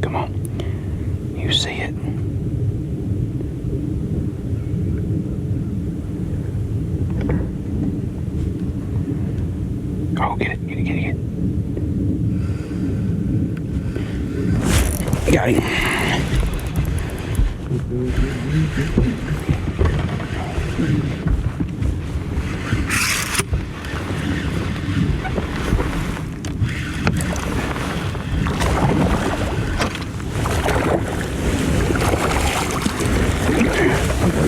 Come on. You see it. Oh, get it, get it, get it, get it. Got it.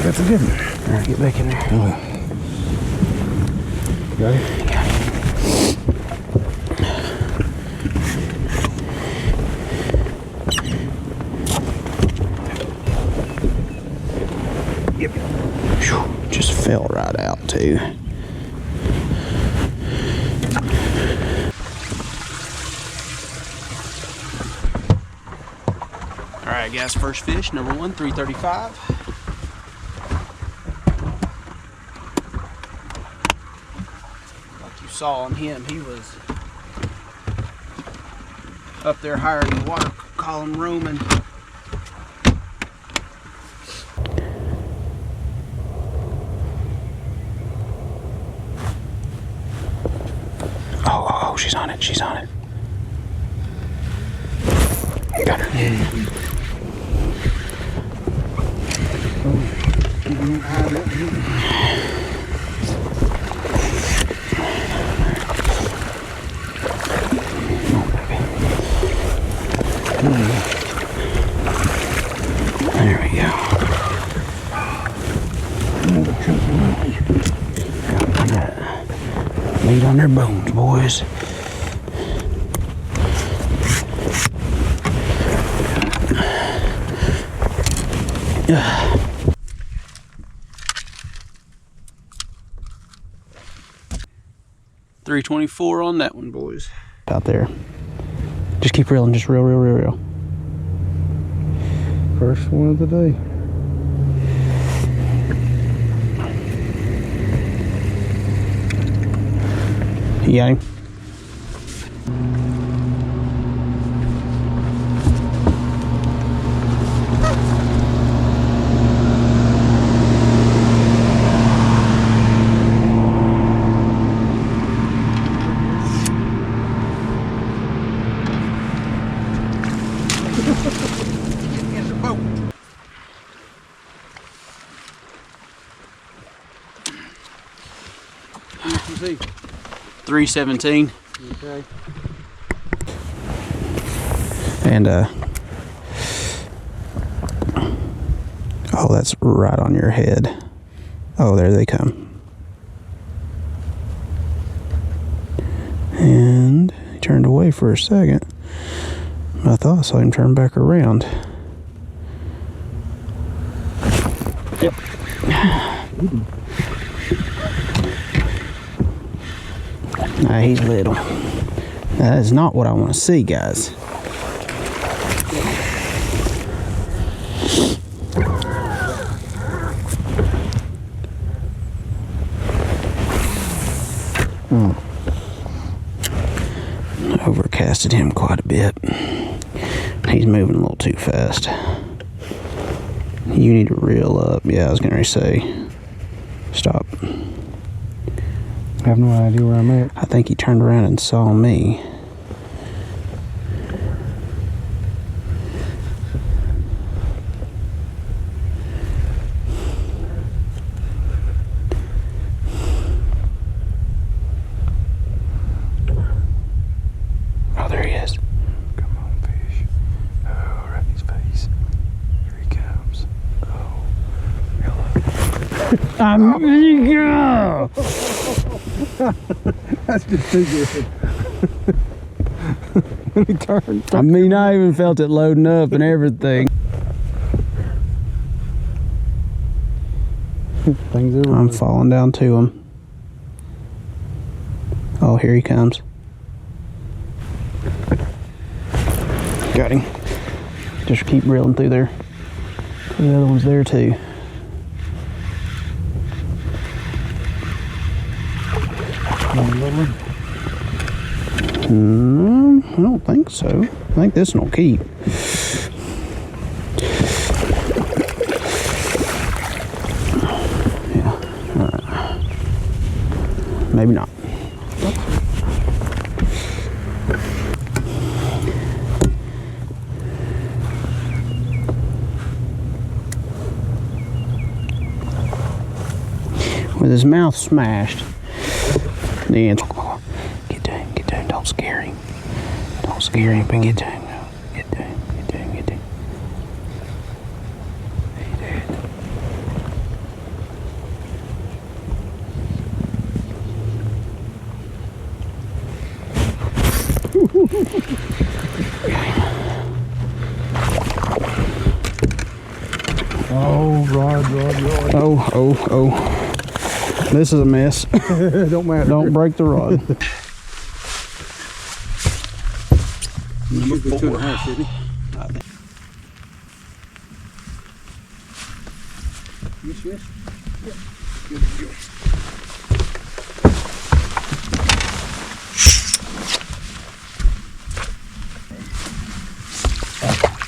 That's a good one. All right, get back in there. Oh. Got it? Got it. Yep. Whew, just fell right out too. All right, guys, first fish, number 1, 335. Saw on him, he was up there higher in the water column roaming. Oh, she's on it, she's on it. Got her. There we go. Got meat on their bones, boys. $324 on that one, boys. Out there. Just keep reeling, just reel, reel, reel, reel. First one of the day. You got him? See. 317. Okay. And oh, that's right on your head. Oh, there they come. And he turned away for a second. I thought I saw him turn back around. Yep. Nah, he's little. That is not what I want to see, guys. Overcasted him quite a bit. He's moving a little too fast. You need to reel up. Yeah, I was going to say, stop. I have no idea where I'm at. I think he turned around and saw me. Oh, there he is. Come on, fish. Oh, right in his face. Here he comes. Oh, hello. Amigo! That's just too good. When he turned. I mean, I even felt it loading up and everything. Things everywhere. I'm falling down to him. Oh, here he comes. Got him. Just keep reeling through there. The other one's there too. No, I don't think so. I think this one will keep. Maybe not. With his mouth smashed, the answer, get to him, don't scare him. Don't scare him, but get to him now. Get to him, get to him, get to him. Hey, Dad. Oh, rod. Oh. This is a mess. Don't matter. Don't break the rod. Number 4. Yes. Good.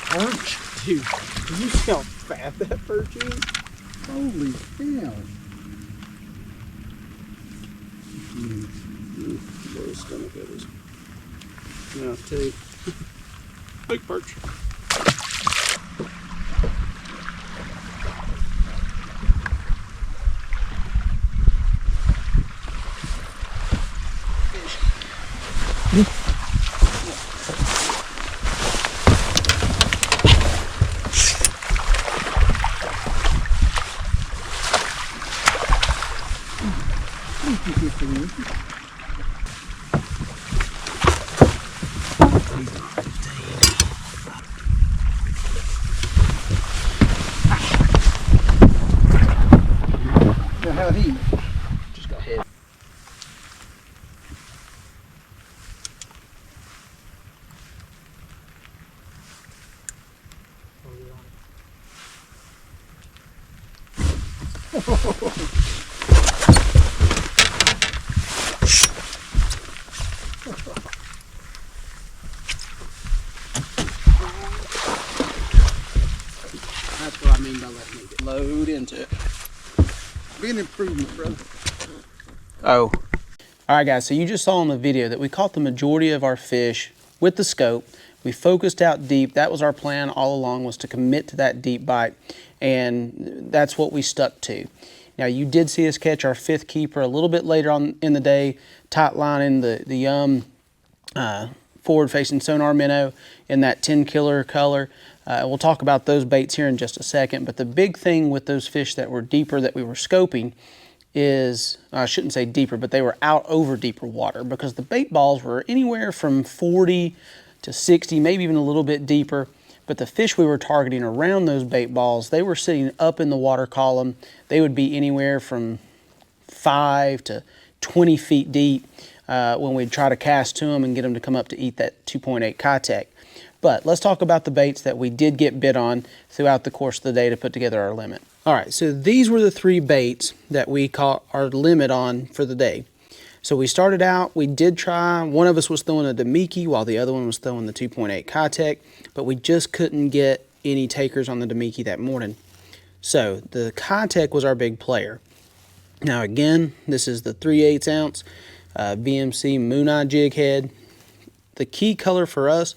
Perch? Dude, do you see how fat that perch is? Holy cow. Where his stomach is. Yeah, I'll tell you. Big perch. How'd he? Just got hit. That's what I mean by letting me load into it. Be an improvement, brother. Oh. All right, guys, so you just saw in the video that we caught the majority of our fish with the scope. We focused out deep. That was our plan all along, was to commit to that deep bite, and that's what we stuck to. Now, you did see us catch our 5th keeper a little bit later on in the day, tight lining the forward-facing sonar minnow in that 10 killer color. We'll talk about those baits here in just a second, but the big thing with those fish that were deeper that we were scoping is, I shouldn't say deeper, but they were out over deeper water, because the bait balls were anywhere from 40 to 60, maybe even a little bit deeper. But the fish we were targeting around those bait balls, they were sitting up in the water column. They would be anywhere from 5 to 20 feet deep when we'd try to cast to them and get them to come up to eat that 2.8 Keitech. But let's talk about the baits that we did get bit on throughout the course of the day to put together our limit. All right, so these were the 3 baits that we caught our limit on for the day. So we started out, we did try, one of us was throwing a Demiki while the other one was throwing the 2.8 Keitech, but we just couldn't get any takers on the Demiki that morning. So the Keitech was our big player. Now again, this is the 3/8 ounce BMC Moon Eye jig head. The key color for us,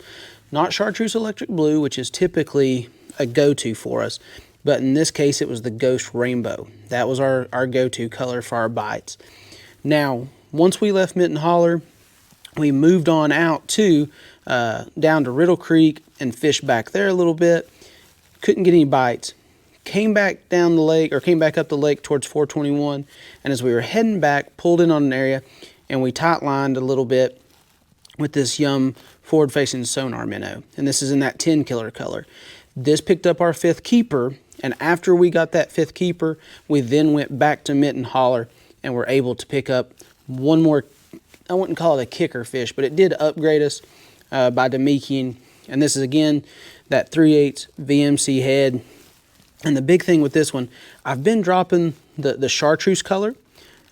not chartreuse electric blue, which is typically a go-to for us, but in this case it was the Ghost Rainbow. That was our go-to color for our bites. Now, once we left Mitten Holler, we moved on out to down to Riddle Creek and fished back there a little bit. Couldn't get any bites. Came back down the lake, or came back up the lake towards 421, and as we were heading back, pulled in on an area, and we tight lined a little bit with this Yum forward-facing sonar minnow, and this is in that 10 killer color. This picked up our 5th keeper, and after we got that 5th keeper, we then went back to Mitten Holler and were able to pick up one more, I wouldn't call it a kicker fish, but it did upgrade us by Demikiing. And this is again that 3/8 VMC head. And the big thing with this one, I've been dropping the chartreuse color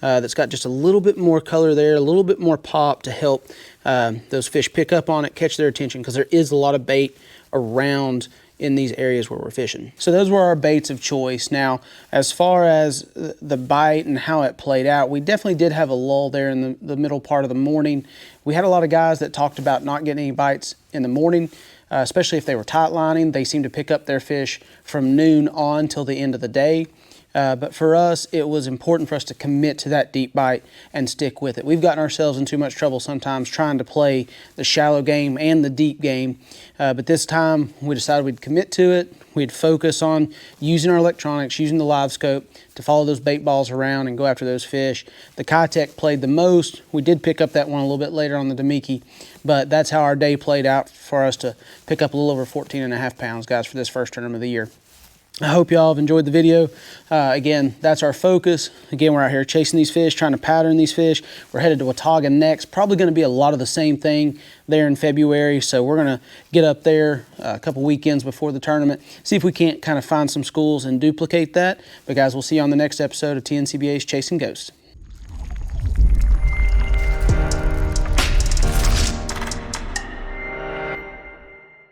that's got just a little bit more color there, a little bit more pop to help those fish pick up on it, catch their attention, because there is a lot of bait around in these areas where we're fishing. So those were our baits of choice. Now, as far as the bite and how it played out, we definitely did have a lull there in the middle part of the morning. We had a lot of guys that talked about not getting any bites in the morning, especially if they were tight lining. They seemed to pick up their fish from noon on till the end of the day. But for us, it was important for us to commit to that deep bite and stick with it. We've gotten ourselves in too much trouble sometimes trying to play the shallow game and the deep game. But this time we decided we'd commit to it. We'd focus on using our electronics, using the live scope to follow those bait balls around and go after those fish. The Keitech played the most. We did pick up that one a little bit later on the Demiki, but that's how our day played out for us to pick up a little over 14.5 pounds, guys, for this first tournament of the year. I hope y'all have enjoyed the video. Again, that's our focus. Again, we're out here chasing these fish, trying to pattern these fish. We're headed to Watauga next. Probably going to be a lot of the same thing there in February. So we're going to get up there a couple weekends before the tournament, see if we can't kind of find some schools and duplicate that. But guys, we'll see you on the next episode of TNCBA's Chasing Ghosts.